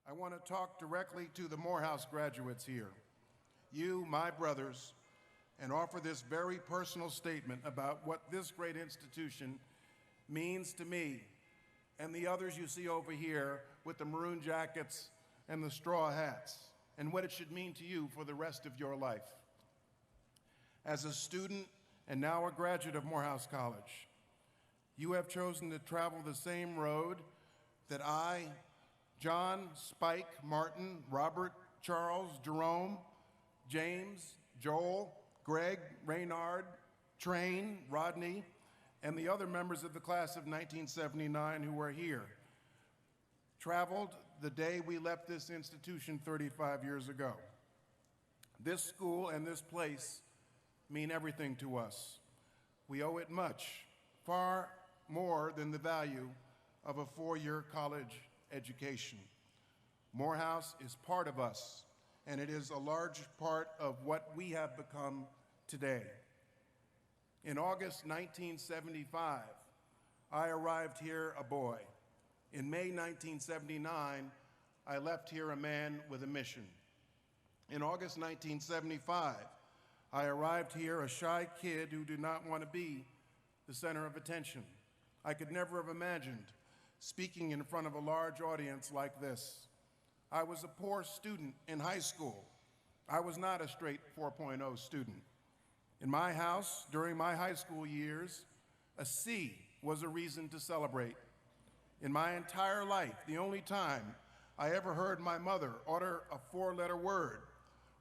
I want to talk directly to the Morehouse graduates here, you, my brothers, and offer this very personal statement about what this great institution means to me and the others you see over here with the maroon jackets and the straw hats, and what it should mean to you for the rest of your life. As a student and now a graduate of Morehouse College, you have chosen to travel the same road that I, John, Spike, Martin, Robert, Charles, Jerome, James, Joel, Greg, Raynard, Train, Rodney, and the other members of the class of 1979 who are here, traveled the day we left this institution 35 years ago. This school and this place mean everything to us. We owe it much, far more than the value of a four-year college education. Morehouse is part of us, and it is a large part of what we have become today. In August 1975, I arrived here a boy. In May 1979, I left here a man with a mission. In August 1975, I arrived here a shy kid who did not want to be the center of attention. I could never have imagined speaking in front of a large audience like this. I was a poor student in high school. I was not a straight 4.0 student. In my house, during my high school years, a C was a reason to celebrate. In my entire life, the only time I ever heard my mother utter a four-letter word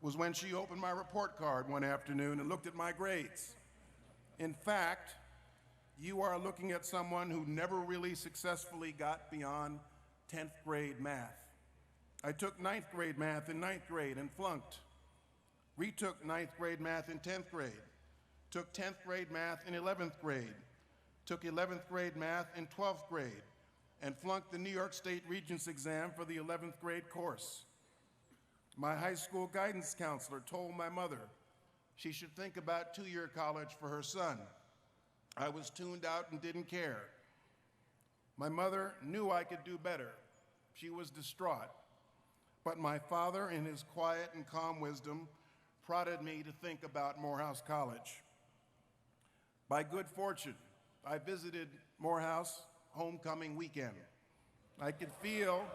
was when she opened my report card one afternoon and looked at my grades. In fact, you are looking at someone who never really successfully got beyond 10th grade math. I took 9th grade math in 9th grade and flunked. Retook 9th grade math in 10th grade. Took 10th grade math in 11th grade. Took 11th grade math in 12th grade and flunked the New York State Regents exam for the 11th grade course. My high school guidance counselor told my mother she should think about two-year college for her son. I was tuned out and didn't care. My mother knew I could do better. She was distraught. But my father, in his quiet and calm wisdom, prodded me to think about Morehouse College. By good fortune, I visited Morehouse homecoming weekend. I could feel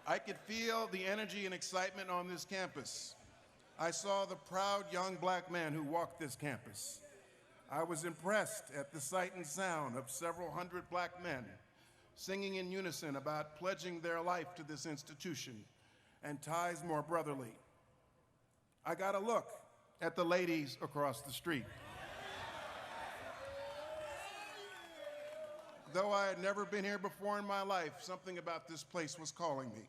the energy and excitement on this campus. I saw the proud young black men who walked this campus. I was impressed at the sight and sound of several hundred black men singing in unison about pledging their life to this institution and ties more brotherly. I got a look at the ladies across the street. Though I had never been here before in my life, something about this place was calling me.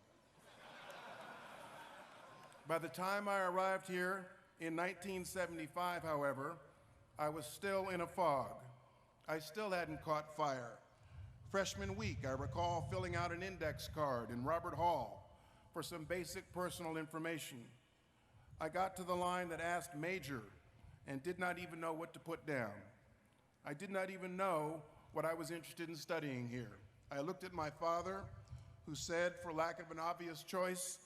By the time I arrived here in 1975, however, I was still in a fog. I still hadn't caught fire. Freshman week, I recall filling out an index card in Robert Hall for some basic personal information. I got to the line that asked major and did not even know what to put down. I did not even know what I was interested in studying here. I looked at my father, who said, for lack of an obvious choice,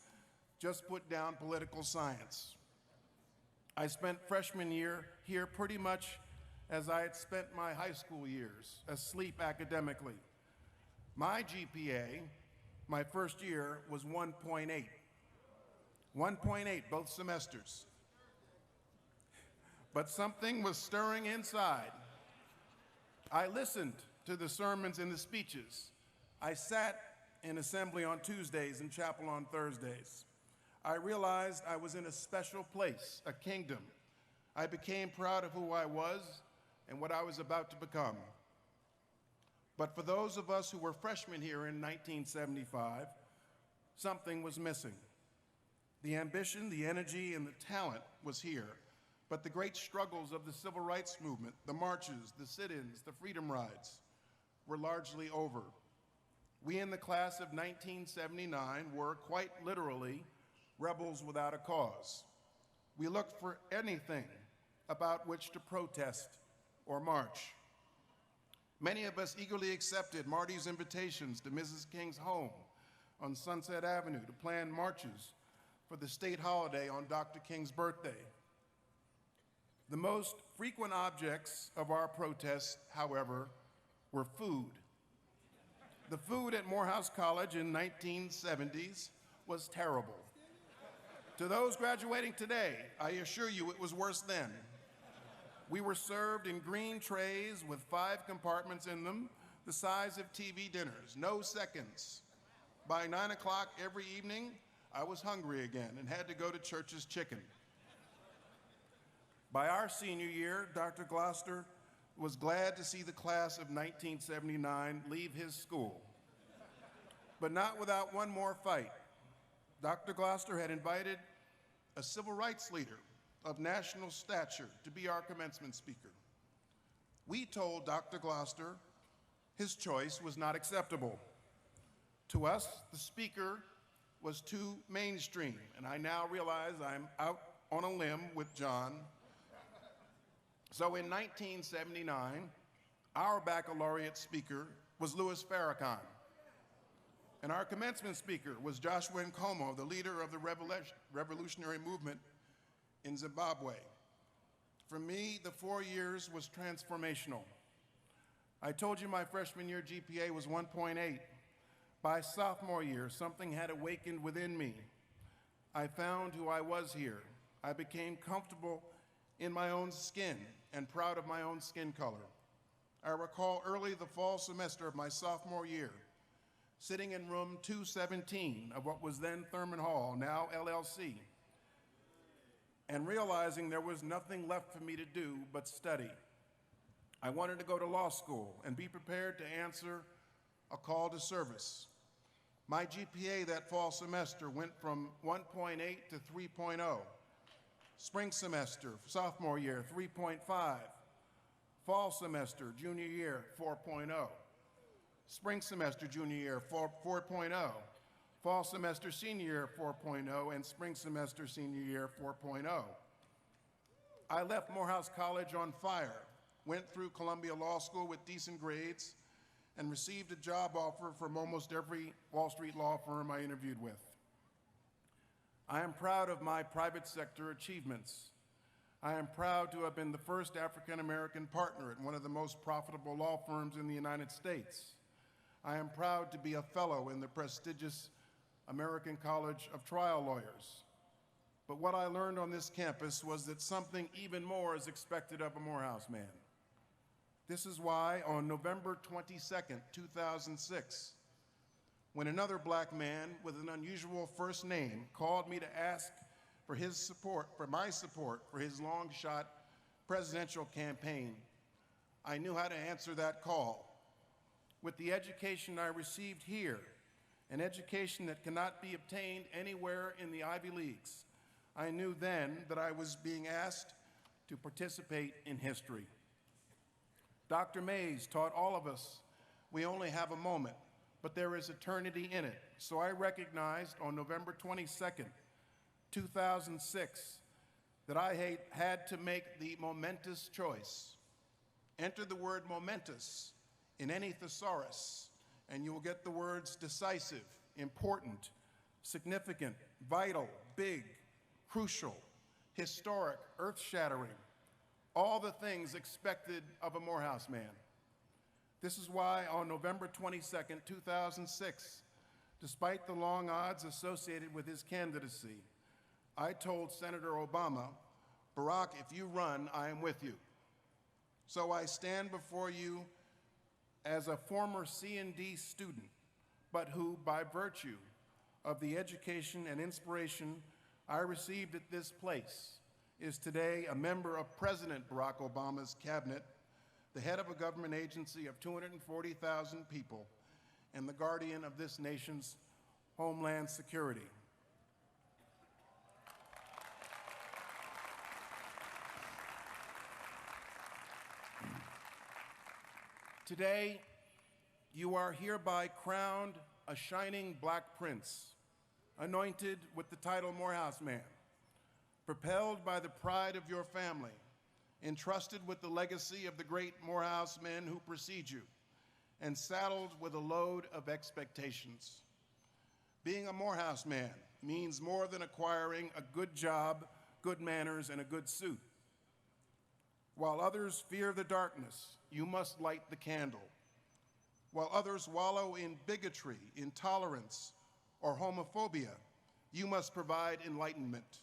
just put down political science. I spent freshman year here pretty much as I had spent my high school years, asleep academically. My GPA, my first year, was 1.8. 1.8 both semesters. But something was stirring inside. I listened to the sermons and the speeches. I sat in assembly on Tuesdays and chapel on Thursdays. I realized I was in a special place, a kingdom. I became proud of who I was and what I was about to become. But for those of us who were freshmen here in 1975, something was missing. The ambition, the energy, and the talent was here, but the great struggles of the civil rights movement, the marches, the sit-ins, the freedom rides, were largely over. We in the class of 1979 were, quite literally, rebels without a cause. We looked for anything about which to protest or march. Many of us eagerly accepted Marty's invitations to Mrs. King's home on Sunset Avenue to plan marches for the state holiday on Dr. King's birthday. The most frequent objects of our protests, however, were food. The food at Morehouse College in 1970s was terrible. To those graduating today, I assure you it was worse then. We were served in green trays with 5 compartments in them, the size of TV dinners, no seconds. By 9 o'clock every evening, I was hungry again and had to go to Church's Chicken. By our senior year, Dr. Gloucester was glad to see the class of 1979 leave his school, but not without one more fight. Dr. Gloucester had invited a civil rights leader of national stature to be our commencement speaker. We told Dr. Gloucester his choice was not acceptable. To us, the speaker was too mainstream, and I now realize I'm out on a limb with John. So in 1979, our baccalaureate speaker was Louis Farrakhan, and our commencement speaker was Joshua Nkomo, the leader of the revolutionary movement in Zimbabwe. For me, the 4 years was transformational. I told you my freshman year GPA was 1.8. By sophomore year, something had awakened within me. I found who I was here. I became comfortable in my own skin and proud of my own skin color. I recall early the fall semester of my sophomore year, sitting in room 217 of what was then Thurman Hall, now LLC, and realizing there was nothing left for me to do but study. I wanted to go to law school and be prepared to answer a call to service. My GPA that fall semester went from 1.8 to 3.0. Spring semester, sophomore year, 3.5. Fall semester, junior year, 4.0. Spring semester, junior year, 4.0. Fall semester, senior year, 4.0, and spring semester, senior year, 4.0. I left Morehouse College on fire, went through Columbia Law School with decent grades, and received a job offer from almost every Wall Street law firm I interviewed with. I am proud of my private sector achievements. I am proud to have been the first African-American partner at one of the most profitable law firms in the United States. I am proud to be a fellow in the prestigious American College of Trial Lawyers. But what I learned on this campus was that something even more is expected of a Morehouse man. This is why on November 22nd, 2006, when another black man with an unusual first name called me to ask for his support, for my support for his long-shot presidential campaign, I knew how to answer that call. With the education I received here, an education that cannot be obtained anywhere in the Ivy Leagues, I knew then that I was being asked to participate in history. Dr. Mays taught all of us we only have a moment, but there is eternity in it. So I recognized on November 22nd, 2006, that I had to make the momentous choice. Enter the word momentous in any thesaurus, and you will get the words decisive, important, significant, vital, big, crucial, historic, earth-shattering, all the things expected of a Morehouse man. This is why on November 22nd, 2006, despite the long odds associated with his candidacy, I told Senator Obama, "Barack, if you run, I am with you." So I stand before you as a former C&D student, but who, by virtue of the education and inspiration I received at this place, is today a member of President Barack Obama's cabinet, the head of a government agency of 240,000 people, and the guardian of this nation's homeland security. Today, you are hereby crowned a shining black prince, anointed with the title Morehouse Man, propelled by the pride of your family entrusted with the legacy of the great Morehouse men who precede you, and saddled with a load of expectations. Being a Morehouse man means more than acquiring a good job, good manners, and a good suit. While others fear the darkness, you must light the candle. While others wallow in bigotry, intolerance, or homophobia, you must provide enlightenment.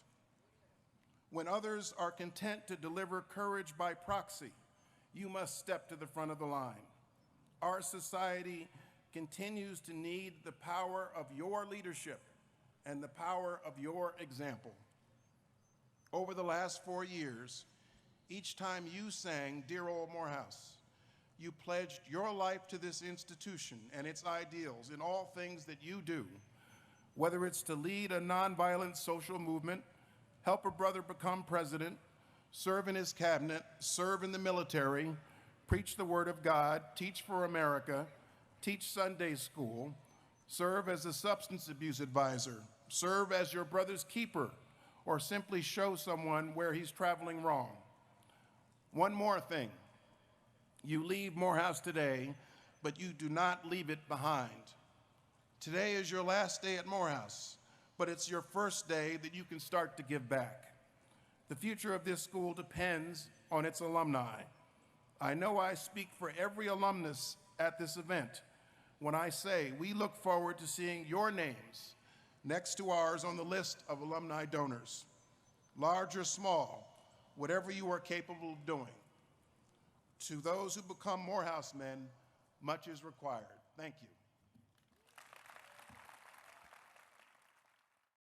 When others are content to deliver courage by proxy, you must step to the front of the line. Our society continues to need the power of your leadership and the power of your example. Over the last 4 years, each time you sang Dear Old Morehouse, you pledged your life to this institution and its ideals in all things that you do, whether it's to lead a nonviolent social movement, help a brother become president, serve in his cabinet, serve in the military, preach the word of God, teach for America, teach Sunday school, serve as a substance abuse advisor, serve as your brother's keeper, or simply show someone where he's traveling wrong. One more thing. You leave Morehouse today, but you do not leave it behind. Today is your last day at Morehouse, but it's your first day that you can start to give back. The future of this school depends on its alumni. I know I speak for every alumnus at this event when I say we look forward to seeing your names next to ours on the list of alumni donors. Large or small, whatever you are capable of doing. To those who become Morehouse men, much is required. Thank you.